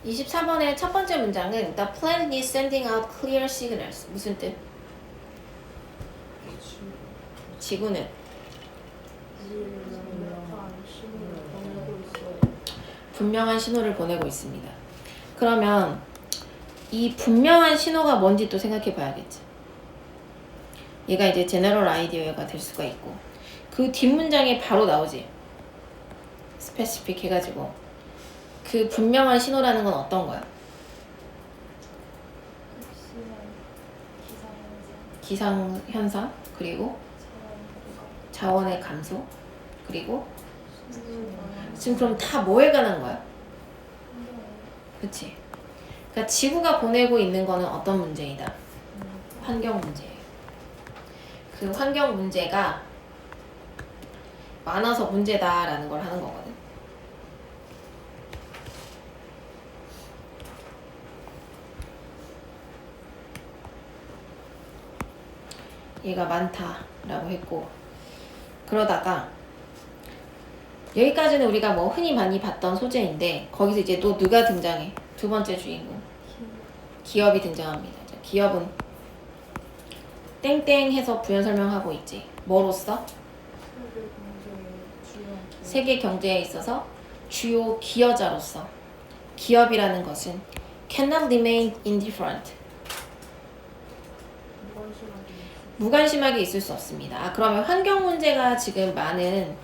24번의 첫 번째 문장은 The planet is sending out clear signals. 무슨 뜻? 지구는 분명한 신호를 보내고 있습니다. 그러면 이 분명한 신호가 뭔지 또 생각해 봐야겠지. 얘가 이제 제너럴 아이디어가 될 수가 있고 그 뒷문장에 바로 나오지. 스페시픽 해가지고 그 분명한 신호라는 건 어떤 거야? 기상현상 그리고 자원의 감소 그리고 지금 그럼 다 뭐에 관한 거야? 그치? 그러니까 지구가 보내고 있는 거는 어떤 문제이다? 환경 문제예요. 그 환경 문제가 많아서 문제다라는 걸 하는 거거든. 얘가 많다라고 했고 그러다가 여기까지는 우리가 뭐 흔히 많이 봤던 소재인데 거기서 이제 또 누가 등장해? 두 번째 주인공 기업이 등장합니다. 기업은 땡땡 해서 부연 설명하고 있지. 뭐로써? 세계 경제에 있어서 주요 기여자로서 기업이라는 것은 cannot remain indifferent. 무관심하게 있을 수 없습니다. 그러면 환경 문제가 지금 많은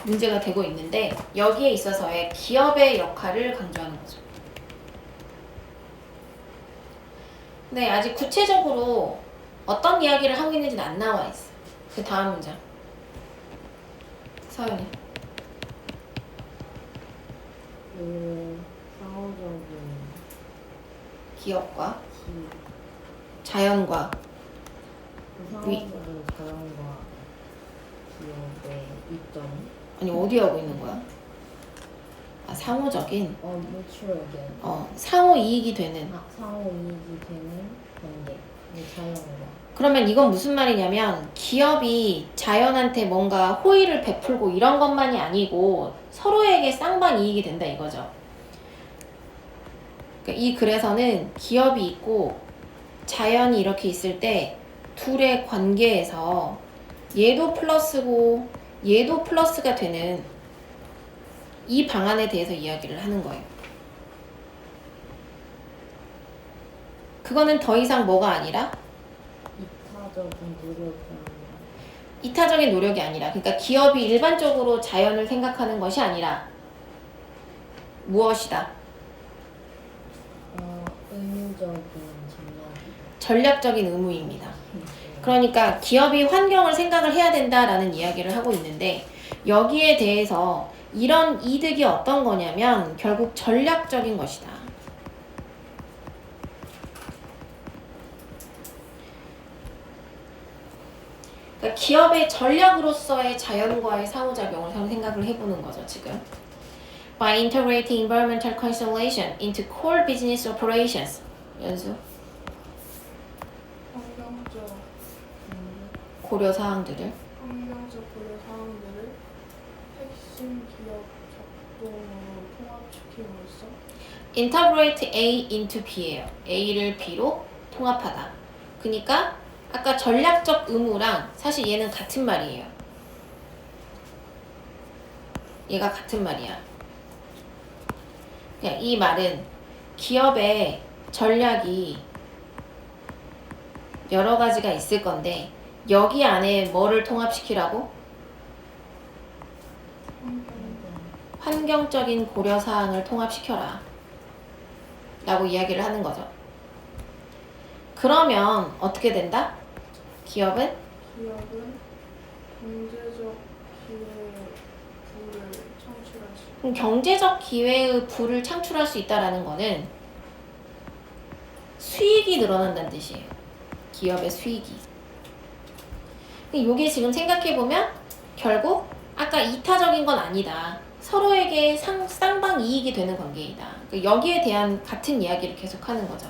문제가 되고 있는데 여기에 있어서의 기업의 역할을 강조하는 거죠. 네, 아직 구체적으로 어떤 이야기를 하고 있는지는 안 나와 있어. 그 다음 문장. 서연이. 상호적인 기업과 자연과 상호적인 자연과 기업의 이점. 아니 어디 하고 있는 거야? 아, 상호적인 mutual again. 상호 이익이 되는. 상호 이익이 되는 관계. 자연과. 그러면 이건 무슨 말이냐면 기업이 자연한테 뭔가 호의를 베풀고 이런 것만이 아니고 서로에게 쌍방 이익이 된다 이거죠. 그러니까 이 글에서는 기업이 있고 자연이 이렇게 있을 때 둘의 관계에서 얘도 플러스고 얘도 플러스가 되는 이 방안에 대해서 이야기를 하는 거예요. 그거는 더 이상 뭐가 아니라 이타적인 노력이 아니라 그러니까 기업이 일반적으로 자연을 생각하는 것이 아니라 무엇이다? 의무적인 전략적인 의무입니다. 그러니까 기업이 환경을 생각을 해야 된다라는 이야기를 하고 있는데 여기에 대해서 이런 이득이 어떤 거냐면 결국 전략적인 것이다. 그러니까 기업의 전략으로서의 자연과의 상호작용을 생각을 해보는 거죠, 지금. By integrating environmental consideration into core business operations. 연수. 환경적 고려 사항들을 고려 사항들을 핵심 기업 작동으로 통합시킴으로써 integrate A into B예요. A를 B로 통합하다. 그러니까 아까 전략적 의무랑 사실 얘는 같은 말이에요. 얘가 같은 말이야. 그냥 이 말은 기업의 전략이 여러 가지가 있을 건데 여기 안에 뭐를 통합시키라고? 환경적인 고려사항을 통합시켜라 라고 이야기를 하는 거죠. 그러면 어떻게 된다? 기업은 경제적 기회의 부를 창출할 수 그럼 경제적 기회의 부를 창출할 수 있다는 거는 수익이 늘어난다는 뜻이에요. 기업의 수익이. 이게 지금 생각해보면 결국 아까 이타적인 건 아니다. 서로에게 쌍방 이익이 되는 관계이다. 여기에 대한 같은 이야기를 계속하는 거죠.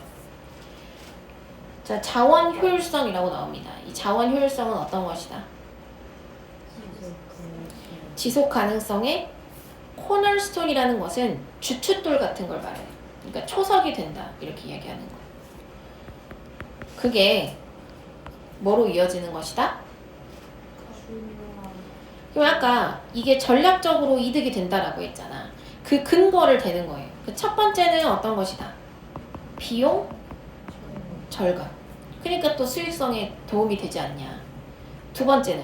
자, 자원 효율성이라고 나옵니다. 이 자원 효율성은 어떤 것이다? 지속 가능성의 코너스톤이라는 것은 주춧돌 같은 걸 말해요. 그러니까 초석이 된다 이렇게 이야기하는 거. 그게 뭐로 이어지는 것이다? 중요한 그럼 아까 이게 전략적으로 이득이 된다라고 했잖아. 그 근거를 대는 거예요. 그 첫 번째는 어떤 것이다? 비용 절감. 그러니까 또 수익성에 도움이 되지 않냐. 두 번째는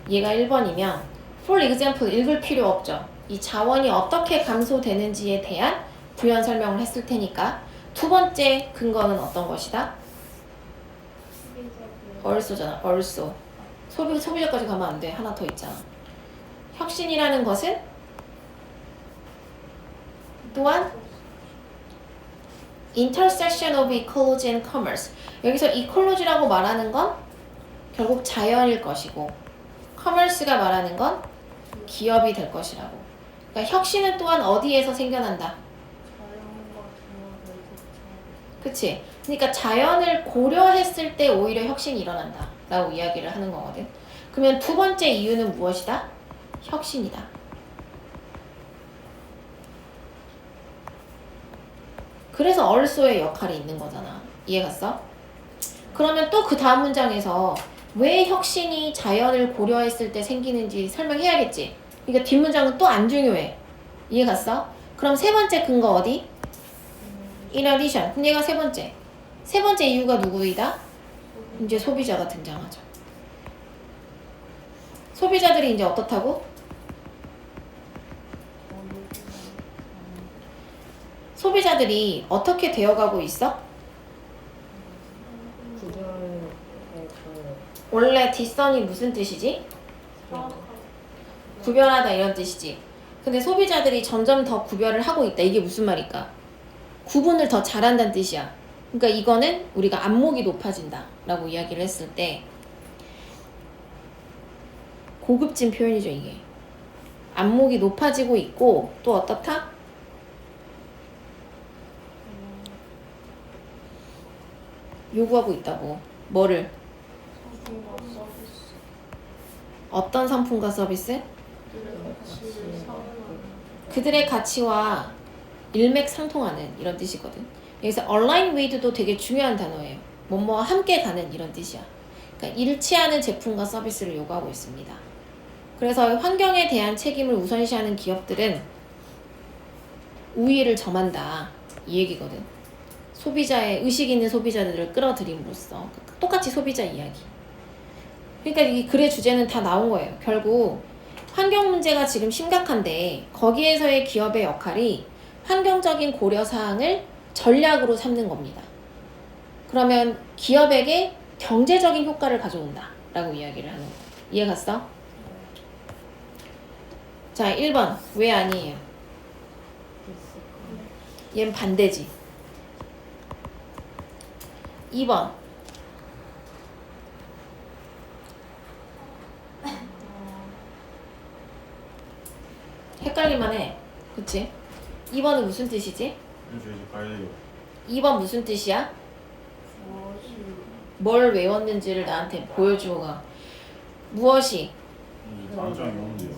얘가 1번이면 for example 읽을 필요 없죠. 이 자원이 어떻게 감소되는지에 대한 부연 설명을 했을 테니까 두 번째 근거는 어떤 것이다? 얼소잖아. 얼소. 소비자까지 가면 안 돼. 하나 더 있잖아. 혁신이라는 것은 또한 intersection of ecology and commerce. 여기서 ecology라고 말하는 건 결국 자연일 것이고 commerce가 말하는 건 기업이 될 것이라고. 그러니까 혁신은 또한 어디에서 생겨난다? 자연과 기업의 교차. 그치? 그러니까 자연을 고려했을 때 오히려 혁신이 일어난다 라고 이야기를 하는 거거든. 그러면 두 번째 이유는 무엇이다? 혁신이다. 그래서 얼소의 역할이 있는 거잖아. 이해 갔어? 그러면 또 그 다음 문장에서 왜 혁신이 자연을 고려했을 때 생기는지 설명해야겠지. 그러니까 뒷문장은 또 안 중요해. 이해 갔어? 그럼 세 번째 근거 어디? in addition. 그럼 얘가 세 번째. 세 번째 이유가 누구이다? 이제 소비자가 등장하죠. 소비자들이 이제 어떻다고? 소비자들이 어떻게 되어가고 있어? 구별해서 원래 뒷선이 무슨 뜻이지? 구별하다 이런 뜻이지. 근데 소비자들이 점점 더 구별을 하고 있다. 이게 무슨 말일까? 구분을 더 잘한다는 뜻이야. 그러니까 이거는 우리가 안목이 높아진다 라고 이야기를 했을 때 고급진 표현이죠. 이게 안목이 높아지고 있고 또 어떻다? 요구하고 있다고. 뭐를? 상품과 서비스. 어떤 상품과 서비스? 그들의 가치를 상응하는. 그들의 가치와 일맥상통하는 이런 뜻이거든. 여기서 align with도 되게 중요한 단어예요. 뭐뭐와 함께 가는 이런 뜻이야. 그러니까 일치하는 제품과 서비스를 요구하고 있습니다. 그래서 환경에 대한 책임을 우선시하는 기업들은 우위를 점한다 이 얘기거든. 소비자의 의식 있는 소비자들을 끌어들임으로써 똑같이 소비자 이야기. 그러니까 이 글의 주제는 다 나온 거예요. 결국 환경 문제가 지금 심각한데 거기에서의 기업의 역할이 환경적인 고려사항을 전략으로 삼는 겁니다. 그러면 기업에게 경제적인 효과를 가져온다 라고 이야기를 하는 거예요. 이해 갔어? 자 1번 왜 아니에요? 얘는 반대지. 2번 헷갈릴만 해. 그치? 2번은 무슨 뜻이지? 저 이제 가야 돼요. 2번 무슨 뜻이야? 무엇이 뭘 외웠는지를 나한테 보여주어가. 무엇이? 이제 다음 장에 오는데요.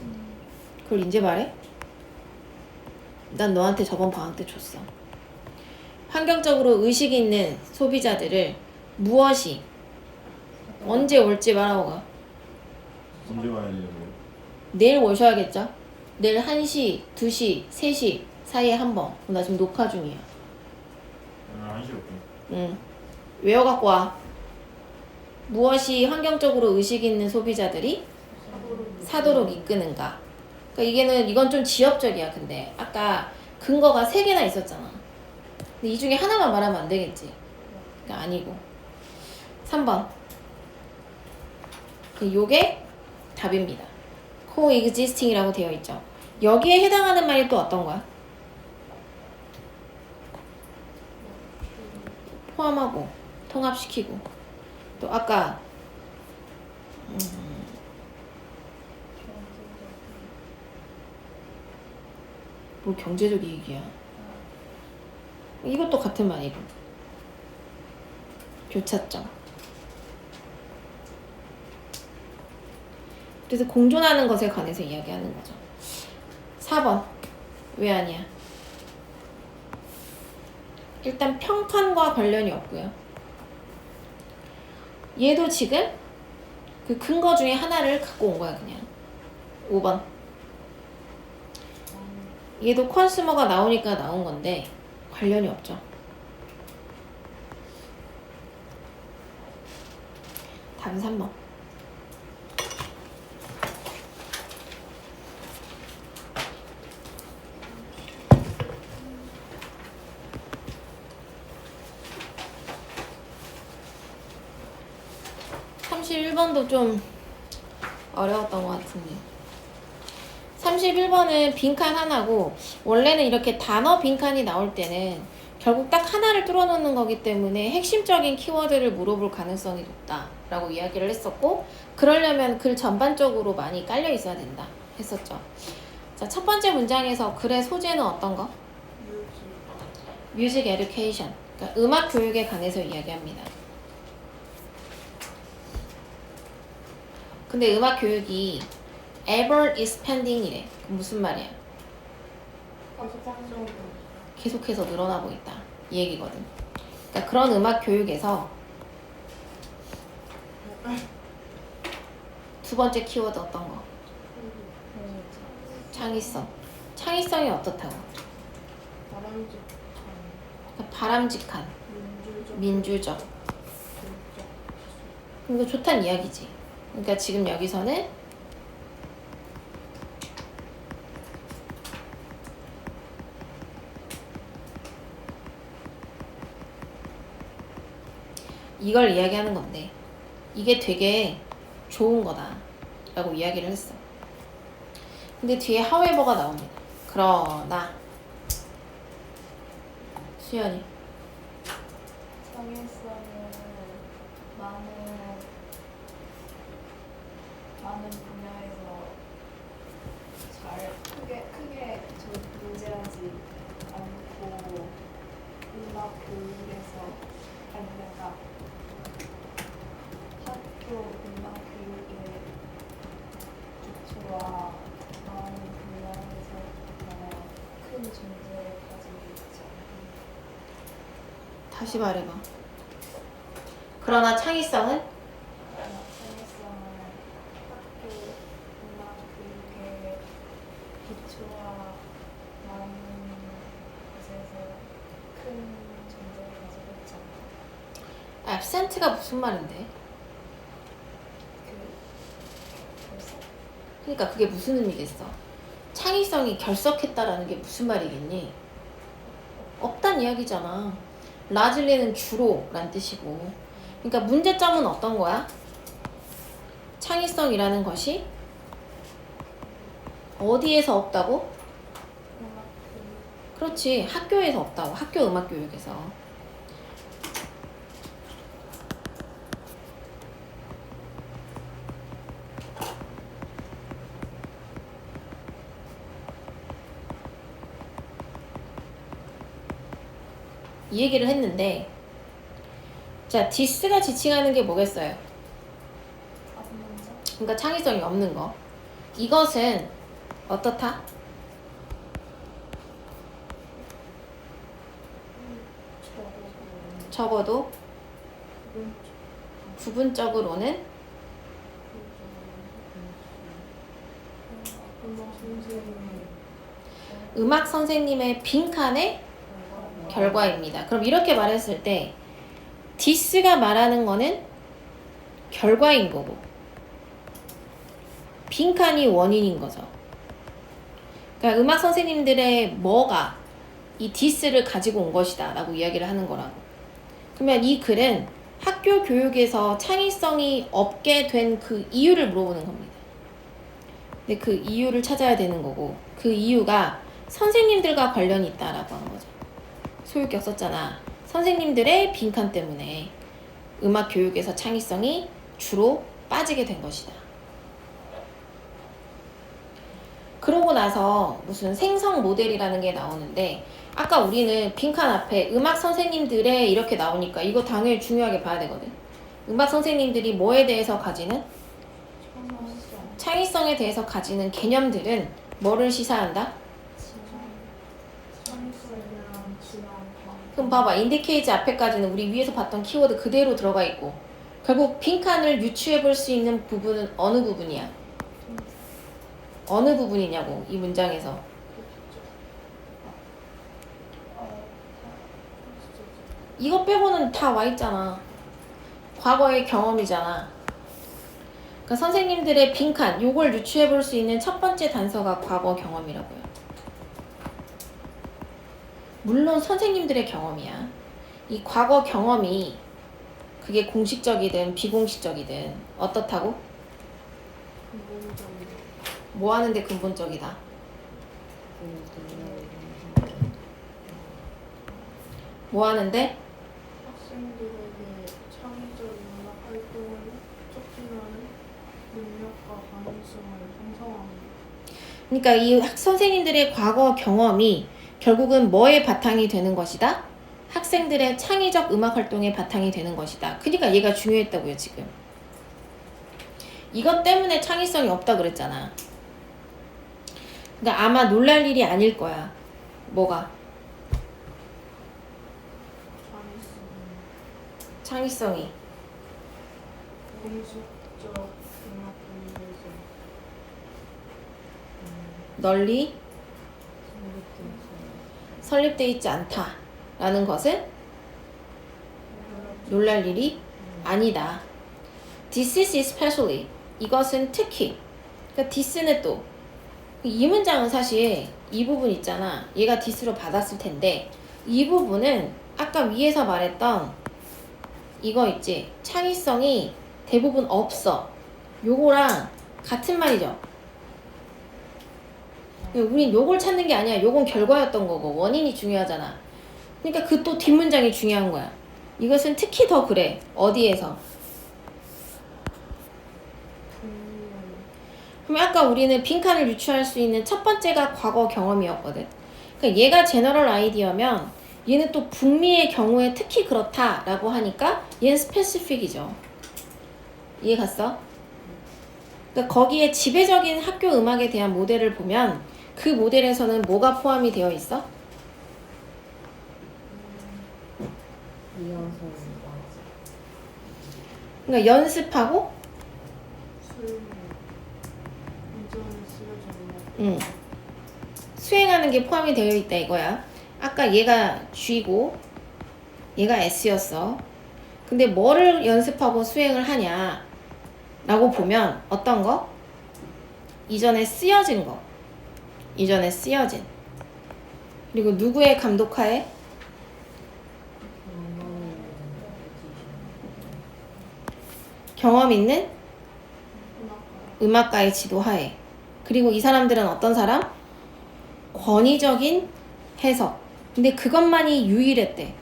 그걸 이제 말해? 난 너한테 저번 방학 때 줬어. 환경적으로 의식 있는 소비자들을 무엇이 언제 올지 말하고 가. 언제 와야 돼요? 내일 오셔야겠죠? 내일 1시, 2시, 3시 사이에 한 번. 나 지금 녹화 중이야. 한 시간 없죠. 응. 외워갖고 와. 무엇이 환경적으로 의식 있는 소비자들이 사도록 이끄는가. 그러니까 이건 좀 지엽적이야. 근데 아까 근거가 3개나 있었잖아. 근데 이 중에 하나만 말하면 안 되겠지. 그러니까 아니고. 3번. 요게 답입니다. coexisting이라고 되어 있죠. 여기에 해당하는 말이 또 어떤 거야? 포함하고 통합시키고 또 아까 뭐 경제적 이익이야. 이것도 같은 말이고 교차점. 그래서 공존하는 것에 관해서 이야기하는 거죠. 4번. 왜 아니야? 일단 평판과 관련이 없고요. 얘도 지금 그 근거 중에 하나를 갖고 온 거야, 그냥. 5번. 얘도 컨슈머가 나오니까 나온 건데 관련이 없죠. 답은 3번. (31번도) 좀 어려웠던 것 같은데 31번은 빈칸 하나고 원래는 이렇게 단어 빈칸이 나올 때는 결국 딱 하나를 뚫어놓는 거기 때문에 핵심적인 키워드를 물어볼 가능성이 높다라고 이야기를 했었고 그러려면 글 전반적으로 많이 깔려 있어야 된다 했었죠. 자, 첫 번째 문장에서 글의 소재는 어떤 거? 뮤직 에듀케이션, 그러니까 음악 교육에 관해서 이야기합니다. 근데 음악 교육이 ever expanding이래. 무슨 말이야? 계속해서 늘어나고 있다 이 얘기거든. 그러니까 그런 음악 교육에서 두 번째 키워드 어떤 거? 창의성. 창의성이 어떻다고? 그러니까 바람직한, 민주적. 이거 좋단 이야기지. 그러니까 지금 여기서는 이걸 이야기하는 건데 이게 되게 좋은 거다 라고 이야기를 했어. 근데 뒤에 however가 나옵니다. 그러나 수연이 창의성은 많은 분야에서 잘 크게 존재하지 않고 음악 교육에서 그러니까 학교 음악 교육의 기초와 많은 분야에서 큰 존재를 가지고 있지 않습니다. 다시 말해봐. 그러나 창의성은 창의성은 학교 음악 교육의 기초와 많은 곳에서 큰 존재를 가지고 있지 않다. absent가 무슨 말인데? 벌써 그러니까 그게 무슨 의미겠어? 창의성이 결석했다라는 게 무슨 말이겠니? 없단 이야기잖아. 라질리는 주로 란 뜻이고 그러니까 문제점은 어떤 거야? 창의성이라는 것이 어디에서 없다고? 음악 교육 그렇지, 학교에서 없다고. 학교 음악 교육에서. 이 얘기를 했는데 자, 디스가 지칭하는 게 뭐겠어요? 앞문자 그러니까 창의성이 없는 거. 이것은 어떻다? 적어도 부분적으로는 음악 선생님의 빈칸의 결과입니다. 그럼 이렇게 말했을 때 디스가 말하는 거는 결과인 거고 빈칸이 원인인 거죠. 그러니까 음악 선생님들의 뭐가 이 디스를 가지고 온 것이다 라고 이야기를 하는 거라고. 그러면 이 글은 학교 교육에서 창의성이 없게 된 그 이유를 물어보는 겁니다. 근데 그 이유를 찾아야 되는 거고 그 이유가 선생님들과 관련이 있다라고 한 거죠. 소유격 썼잖아. 선생님들의 빈칸 때문에 음악 교육에서 창의성이 주로 빠지게 된 것이다. 그러고 나서 무슨 생성 모델이라는 게 나오는데 아까 우리는 빈칸 앞에 음악 선생님들의 이렇게 나오니까 이거 당연히 중요하게 봐야 되거든. 음악 선생님들이 뭐에 대해서 가지는? 창의성에 대해서 가지는 개념들은 뭐를 시사한다? 창의성이랑 진화 그럼 봐봐. indicate 앞에까지는 우리 위에서 봤던 키워드 그대로 들어가 있고 결국 빈칸을 유추해 볼 수 있는 부분은 어느 부분이야? 어느 부분이냐고 이 문장에서. 이거 빼고는 다 와 있잖아. 과거의 경험이잖아. 그러니까 선생님들의 빈칸 요걸 유추해 볼 수 있는 첫 번째 단서가 과거 경험이라고요. 물론 선생님들의 경험이야. 이 과거 경험이 그게 공식적이든 비공식적이든 어떻다고? 뭐 하는데 근본적이다? 뭐 하는데? 학생들에게 창의적 문화 활동을 촉진하는 능력과 가능성을 형성합니다. 그러니까 이 선생님들의 과거 경험이 결국은 뭐의 바탕이 되는 것이다? 학생들의 창의적 음악 활동의 바탕이 되는 것이다. 그러니까 얘가 중요했다고요, 지금. 이것 때문에 창의성이 없다 그랬잖아. 그러니까 아마 놀랄 일이 아닐 거야. 뭐가? 창의성이. 공식적 음악 분야에서 널리 설립되어 있지 않다라는 것은 놀랄 일이 아니다. This is especially. 이것은 특히. 그러니까 this는 또 이 문장은 사실 이 부분 있잖아. 얘가 this로 받았을 텐데 이 부분은 아까 위에서 말했던 이거 있지. 창의성이 대부분 없어. 요거랑 같은 말이죠. 우린 요걸 찾는 게 아니야. 요건 결과였던 거고 원인이 중요하잖아. 그러니까 그 또 뒷문장이 중요한 거야. 이것은 특히 더 그래. 어디에서? 그럼 아까 우리는 빈칸을 유추할 수 있는 첫 번째가 과거 경험이었거든. 그러니까 얘가 제너럴 아이디어면 얘는 또 북미의 경우에 특히 그렇다라고 하니까 얘는 스페시픽이죠. 이해 갔어? 그러니까 거기에 지배적인 학교 음악에 대한 모델을 보면 그 모델에서는 뭐가 포함이 되어 있어? 그러니까 연습하고 수행하는 게 포함이 되어 있다 이거야. 아까 얘가 G고 얘가 S였어. 근데 뭐를 연습하고 수행을 하냐 라고 보면 어떤 거? 이전에 쓰여진 거. 이전에 쓰여진. 그리고 누구의 감독하에? 경험 있는 음악가의 지도하에. 그리고 이 사람들은 어떤 사람? 권위적인 해석. 근데 그것만이 유일했대.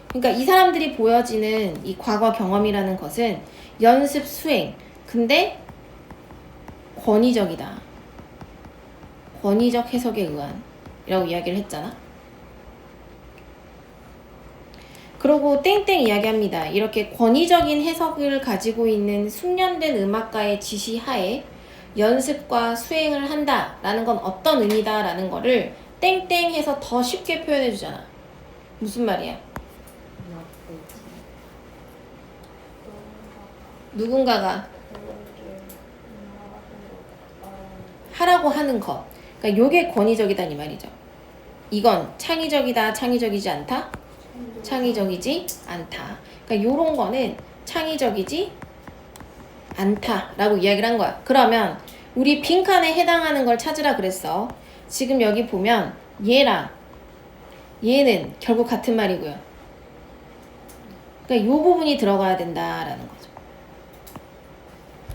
그러니까 이 사람들이 보여지는 이 과거 경험이라는 것은 연습 수행. 근데 권위적이다. 권위적 해석에 의한 이라고 이야기를 했잖아. 그러고 땡땡 이야기합니다. 이렇게 권위적인 해석을 가지고 있는 숙련된 음악가의 지시하에 연습과 수행을 한다라는 건 어떤 의미다 라는 거를 땡땡 해서 더 쉽게 표현해 주잖아. 무슨 말이야? 누군가가 하라고 하는 것. 그러니까 요게 권위적이다 이 말이죠. 이건 창의적이다, 창의적이지 않다? 창의적이지 않다. 그러니까 요런 거는 창의적이지 않다라고 이야기를 한 거야. 그러면 우리 빈칸에 해당하는 걸 찾으라 그랬어. 지금 여기 보면 얘랑 얘는 결국 같은 말이고요. 그러니까 요 부분이 들어가야 된다라는 거죠.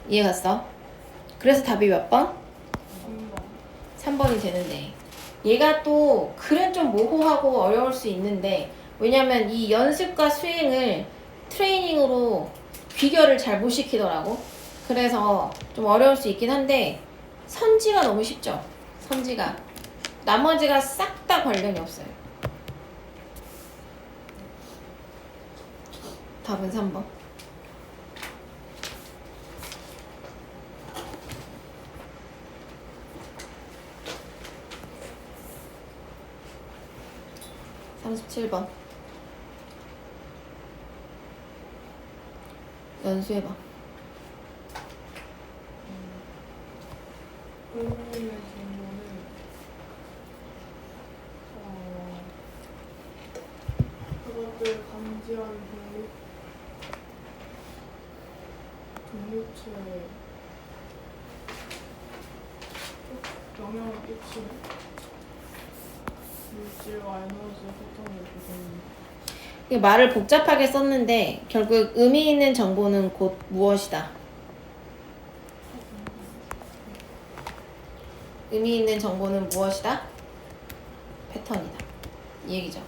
이해 갔어? 그래서 답이 몇 번? 3번이 되는데 얘가 또 글은 좀 모호하고 어려울 수 있는데 왜냐면 이 연습과 수행을 트레이닝으로 귀결을 잘 못 시키더라고. 그래서 좀 어려울 수 있긴 한데 선지가 너무 쉽죠. 선지가. 나머지가 싹 다 관련이 없어요. 답은 3번. 37번. 연수해봐. 의미 있는 정보는 그것들을 감지하는 독립체에 영향을 끼치는 물질과 에너지의 패턴을 보존합니다. 이 말을 복잡하게 썼는데 결국 의미 있는 정보는 곧 무엇이다? 의미 있는 정보는 무엇이다? 패턴이다. 이 얘기죠.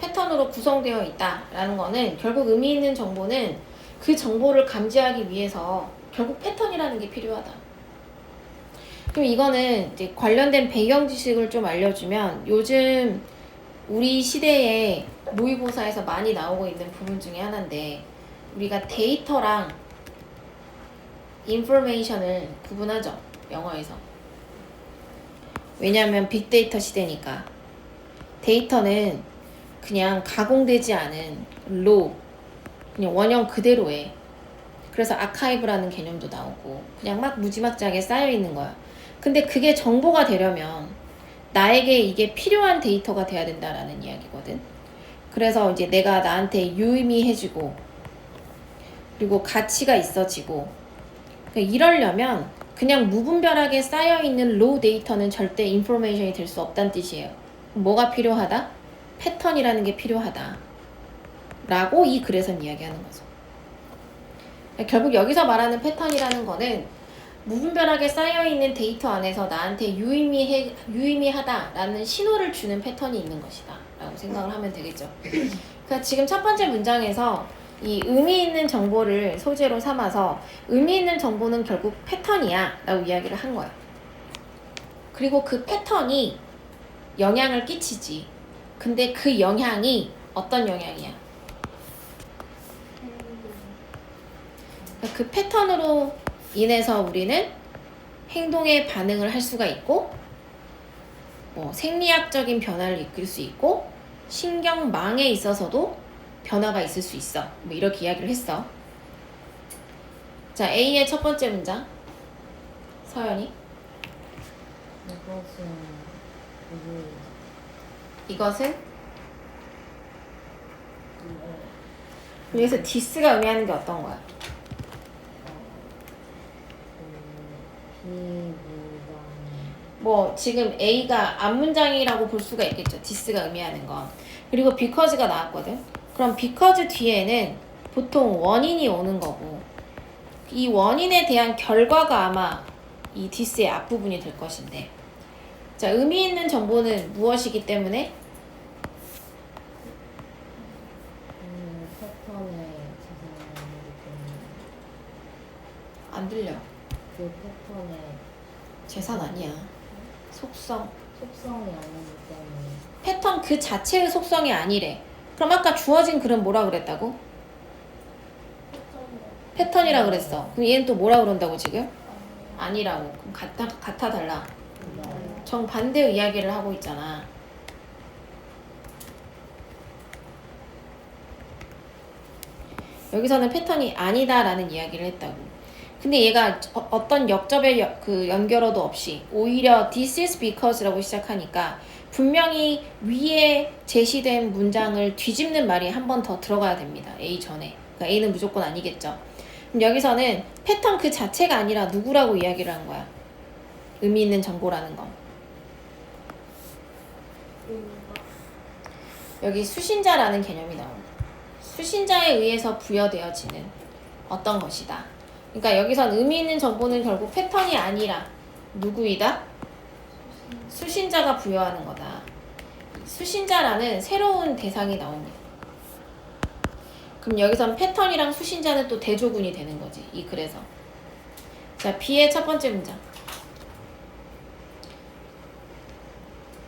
패턴으로 구성되어 있다라는 거는 결국 의미 있는 정보는 그 정보를 감지하기 위해서 결국 패턴이라는 게 필요하다. 그럼 이거는 이제 관련된 배경 지식을 좀 알려주면 요즘 우리 시대에 모의고사에서 많이 나오고 있는 부분 중에 하나인데 우리가 데이터랑 인포메이션을 구분하죠. 영어에서. 왜냐하면 빅데이터 시대니까. 데이터는 그냥 가공되지 않은 로우, 그냥 원형 그대로의. 그래서 아카이브라는 개념도 나오고 그냥 막 무지막지하게 쌓여있는 거야. 근데 그게 정보가 되려면 나에게 이게 필요한 데이터가 돼야 된다라는 이야기거든. 그래서 이제 내가 나한테 유의미해지고 그리고 가치가 있어지고 이러려면 그냥 무분별하게 쌓여있는 로우 데이터는 절대 인포메이션이 될 수 없다는 뜻이에요. 뭐가 필요하다? 패턴이라는 게 필요하다 라고 이 글에선 이야기하는 거죠. 결국 여기서 말하는 패턴이라는 거는 무분별하게 쌓여있는 데이터 안에서 나한테 유의미하다라는 신호를 주는 패턴이 있는 것이다 라고 생각을 하면 되겠죠. 그러니까 지금 첫 번째 문장에서 이 의미 있는 정보를 소재로 삼아서 의미 있는 정보는 결국 패턴이야 라고 이야기를 한 거야. 그리고 그 패턴이 영향을 끼치지. 근데 그 영향이 어떤 영향이야? 그 패턴으로 인해서 우리는 행동에 반응을 할 수가 있고 뭐 생리학적인 변화를 이끌 수 있고 신경망에 있어서도 변화가 있을 수 있어. 뭐 이렇게 이야기를 했어. 자, A의 첫 번째 문장. 서연이. 이것은 여기서 디스가 의미하는 게 어떤 거야? 뭐 지금 A가 앞문장이라고 볼 수가 있겠죠. 디스가 의미하는 건. 그리고 because가 나왔거든. 그럼 because 뒤에는 보통 원인이 오는 거고 이 원인에 대한 결과가 아마 이 디스의 앞부분이 될 것인데 자, 의미 있는 정보는 무엇이기 때문에? 패턴의 재산이기 때문에 안 들려. 그 패턴의 재산 아니야. 속성. 속성이 아니기 때문에 패턴 그 자체의 속성이 아니래. 그럼 아까 주어진 글은 뭐라 그랬다고? 패턴이라 그랬어. 그럼 얘는 또 뭐라 그런다고 지금? 아니라고. 그럼 같아 달라. 정반대 이야기를 하고 있잖아. 여기서는 패턴이 아니다라는 이야기를 했다고. 근데 얘가 어떤 역접의 그 연결어도 없이 오히려 this is because라고 시작하니까 분명히 위에 제시된 문장을 뒤집는 말이 한 번 더 들어가야 됩니다. A 전에. 그러니까 A는 무조건 아니겠죠. 그럼 여기서는 패턴 그 자체가 아니라 누구라고 이야기를 한 거야? 의미 있는 정보라는 거. 여기 수신자라는 개념이 나옵니다. 수신자에 의해서 부여되어지는 어떤 것이다. 그러니까 여기선 의미 있는 정보는 결국 패턴이 아니라 누구이다? 수신자가 부여하는 거다. 수신자라는 새로운 대상이 나옵니다. 그럼 여기선 패턴이랑 수신자는 또 대조군이 되는 거지. 이 글에서. 자, B의 첫 번째 문장.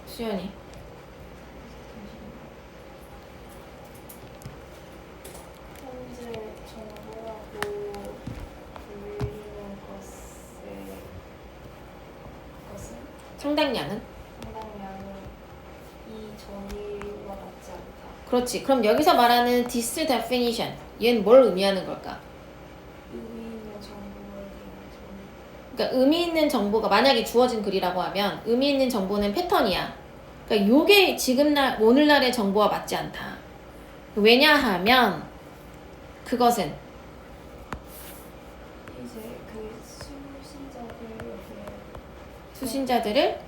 수연이. 현재 정보라고 불리는 것은 청당량은? 상당량은 이 전위를 그렇지. 그럼 여기서 말하는 this definition 얘는 뭘 의미하는 걸까? 의미 있는 정보에 대한 정보. 그러니까 의미 있는 정보가 만약에 주어진 글이라고 하면 의미 있는 정보는 패턴이야. 그러니까 요게 오늘날의 정보와 맞지 않다. 왜냐하면 그것은 이제 그 수신자들을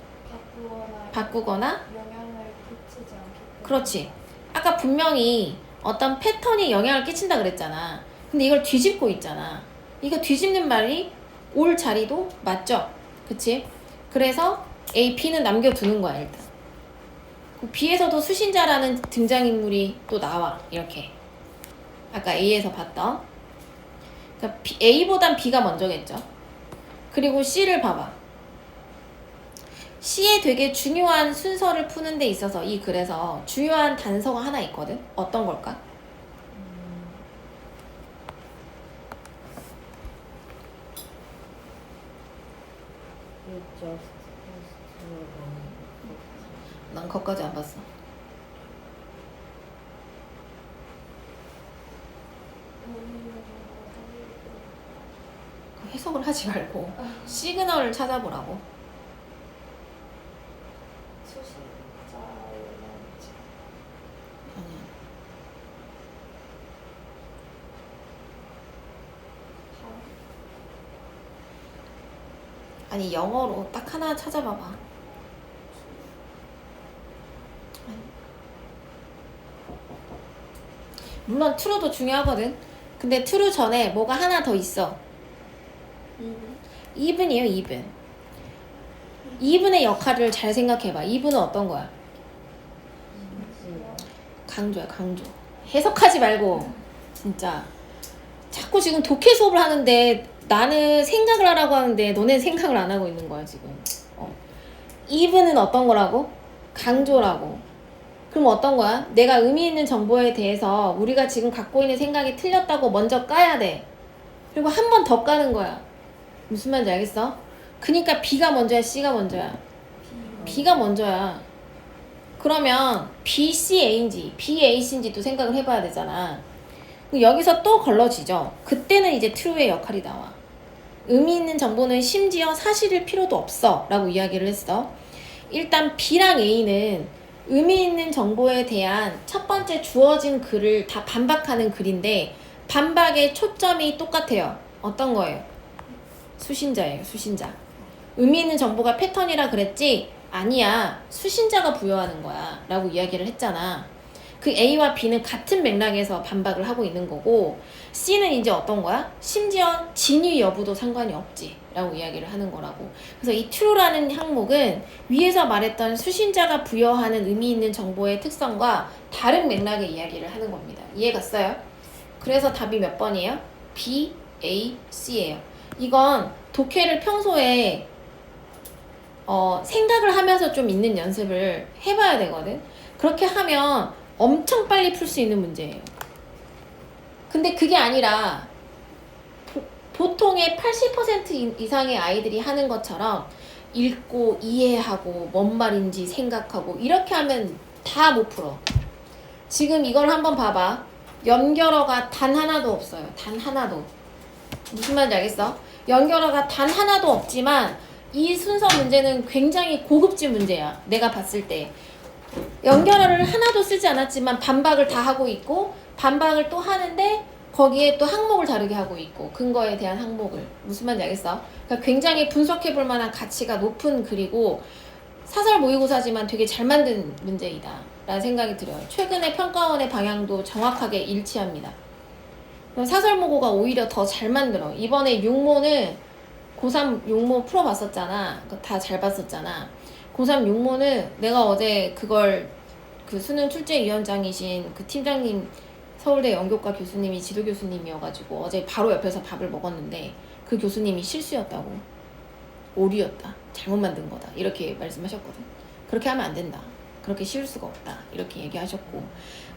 바꾸거나 영향을 끼치지 않게끔. 그렇지. 아까 분명히 어떤 패턴이 영향을 끼친다 그랬잖아. 근데 이걸 뒤집고 있잖아. 이거 뒤집는 말이 올 자리도 맞죠? 그치? 그래서 A, B는 남겨두는 거야 일단. 그 B에서도 수신자라는 등장인물이 또 나와 이렇게. 아까 A에서 봤던. 그러니까 A보단 B가 먼저겠죠. 그리고 C를 봐봐. C에 되게 중요한 순서를 푸는 데 있어서 이 글에서 중요한 단서가 하나 있거든. 어떤 걸까? You just supposed to run. 난 거기까지 안 봤어. 해석을 하지 말고 시그널을 찾아보라고. 수신자의 아니야. 아니 영어로 딱 하나 찾아봐봐. 아니. 물론 true도 중요하거든. 근데 true 전에 뭐가 하나 더 있어. even이에요, even. even의 역할을 잘 생각해봐. even은 어떤 거야? 강조야, 강조. 해석하지 말고 진짜 자꾸 지금 독해 수업을 하는데 나는 생각을 하라고 하는데 너네는 생각을 안 하고 있는 거야 지금. even은 어떤 거라고? 강조라고. 그럼 어떤 거야? 내가 의미 있는 정보에 대해서 우리가 지금 갖고 있는 생각이 틀렸다고 먼저 까야 돼. 그리고 한 번 더 까는 거야. 무슨 말인지 알겠어? 그니까 B가 먼저야, C가 먼저야? B가 먼저야. 그러면 B, C, A인지 B, A, C인지도 생각을 해봐야 되잖아. 여기서 또 걸러지죠. 그때는 이제 true의 역할이 나와. 의미 있는 정보는 심지어 사실일 필요도 없어 라고 이야기를 했어. 일단 B랑 A는 의미 있는 정보에 대한 첫 번째 주어진 글을 다 반박하는 글인데 반박의 초점이 똑같아요. 어떤 거예요? 수신자예요. 수신자. 의미 있는 정보가 패턴이라 그랬지? 아니야. 수신자가 부여하는 거야 라고 이야기를 했잖아. 그 A와 B는 같은 맥락에서 반박을 하고 있는 거고 C는 이제 어떤 거야? 심지어 진위 여부도 상관이 없지 라고 이야기를 하는 거라고. 그래서 이 true라는 항목은 위에서 말했던 수신자가 부여하는 의미 있는 정보의 특성과 다른 맥락의 이야기를 하는 겁니다. 이해 갔어요? 그래서 답이 몇 번이에요? B, A, C예요. 이건 독해를 평소에 생각을 하면서 좀 있는 연습을 해봐야 되거든. 그렇게 하면 엄청 빨리 풀 수 있는 문제예요. 근데 그게 아니라 보통의 80% 이상의 아이들이 하는 것처럼 읽고 이해하고 뭔 말인지 생각하고 이렇게 하면 다 못 풀어. 지금 이걸 한번 봐봐. 연결어가 단 하나도 없어요. 단 하나도. 무슨 말인지 알겠어? 연결어가 단 하나도 없지만 이 순서 문제는 굉장히 고급진 문제야. 내가 봤을 때. 연결어를 하나도 쓰지 않았지만 반박을 다 하고 있고 반박을 또 하는데 거기에 또 항목을 다르게 하고 있고 근거에 대한 항목을. 무슨 말인지 알겠어? 그러니까 굉장히 분석해 볼 만한 가치가 높은 글이고 사설 모의고사지만 되게 잘 만든 문제이다 라는 생각이 들어요. 최근에 평가원의 방향도 정확하게 일치합니다. 그럼 사설 모고가 오히려 더 잘 만들어. 이번에 6모는 고3 6모 풀어봤었잖아. 다 잘 봤었잖아. 고3 6모는 내가 어제 그걸 그 수능 출제위원장이신 그 팀장님 서울대 연교과 교수님이 지도 교수님이어가지고 어제 바로 옆에서 밥을 먹었는데 그 교수님이 실수였다고. 오류였다. 잘못 만든 거다. 이렇게 말씀하셨거든. 그렇게 하면 안 된다. 그렇게 쉬울 수가 없다. 이렇게 얘기하셨고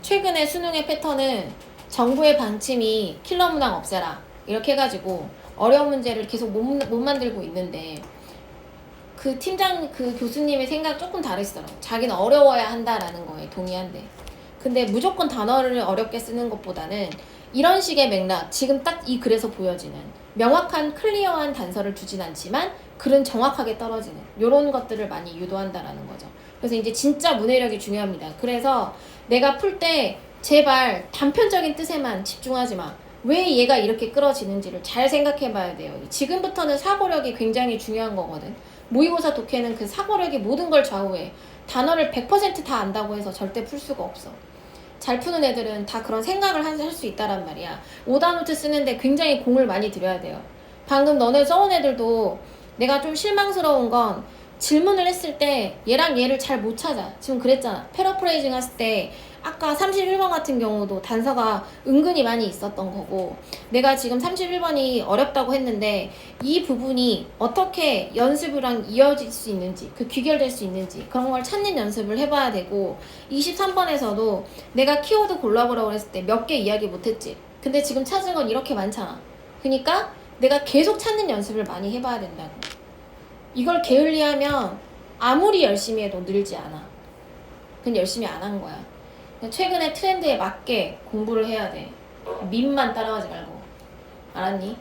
최근에 수능의 패턴은 정부의 방침이 킬러 문항 없애라. 이렇게 해가지고 어려운 문제를 계속 못 만들고 있는데 그 팀장 그 교수님의 생각 조금 다르시더라고. 자기는 어려워야 한다라는 거에 동의한대. 근데 무조건 단어를 어렵게 쓰는 것보다는 이런 식의 맥락, 지금 딱 이 글에서 보여지는 명확한 클리어한 단서를 주진 않지만 글은 정확하게 떨어지는 이런 것들을 많이 유도한다라는 거죠. 그래서 이제 진짜 문해력이 중요합니다. 그래서 내가 풀 때 제발 단편적인 뜻에만 집중하지 마. 왜 얘가 이렇게 끌어지는지를 잘 생각해 봐야 돼요. 지금부터는 사고력이 굉장히 중요한 거거든. 모의고사 독해는 그 사고력이 모든 걸 좌우해. 단어를 100% 다 안다고 해서 절대 풀 수가 없어. 잘 푸는 애들은 다 그런 생각을 할 수 있다란 말이야. 오다노트 쓰는데 굉장히 공을 많이 들여야 돼요. 방금 너네 써온 애들도 내가 좀 실망스러운 건 질문을 했을 때 얘랑 얘를 잘 못 찾아. 지금 그랬잖아. 패러프레이징 했을 때 아까 31번 같은 경우도 단서가 은근히 많이 있었던 거고, 내가 지금 31번이 어렵다고 했는데 이 부분이 어떻게 연습이랑 이어질 수 있는지, 그 귀결될 수 있는지 그런 걸 찾는 연습을 해봐야 되고, 23번에서도 내가 키워드 골라보라고 했을 때 몇 개 이야기 못했지. 근데 지금 찾은 건 이렇게 많잖아. 그러니까 내가 계속 찾는 연습을 많이 해봐야 된다고. 이걸 게을리하면 아무리 열심히 해도 늘지 않아. 그건 열심히 안 한 거야. 최근에 트렌드에 맞게 공부를 해야 돼. 밈만 따라가지 말고. 알았니?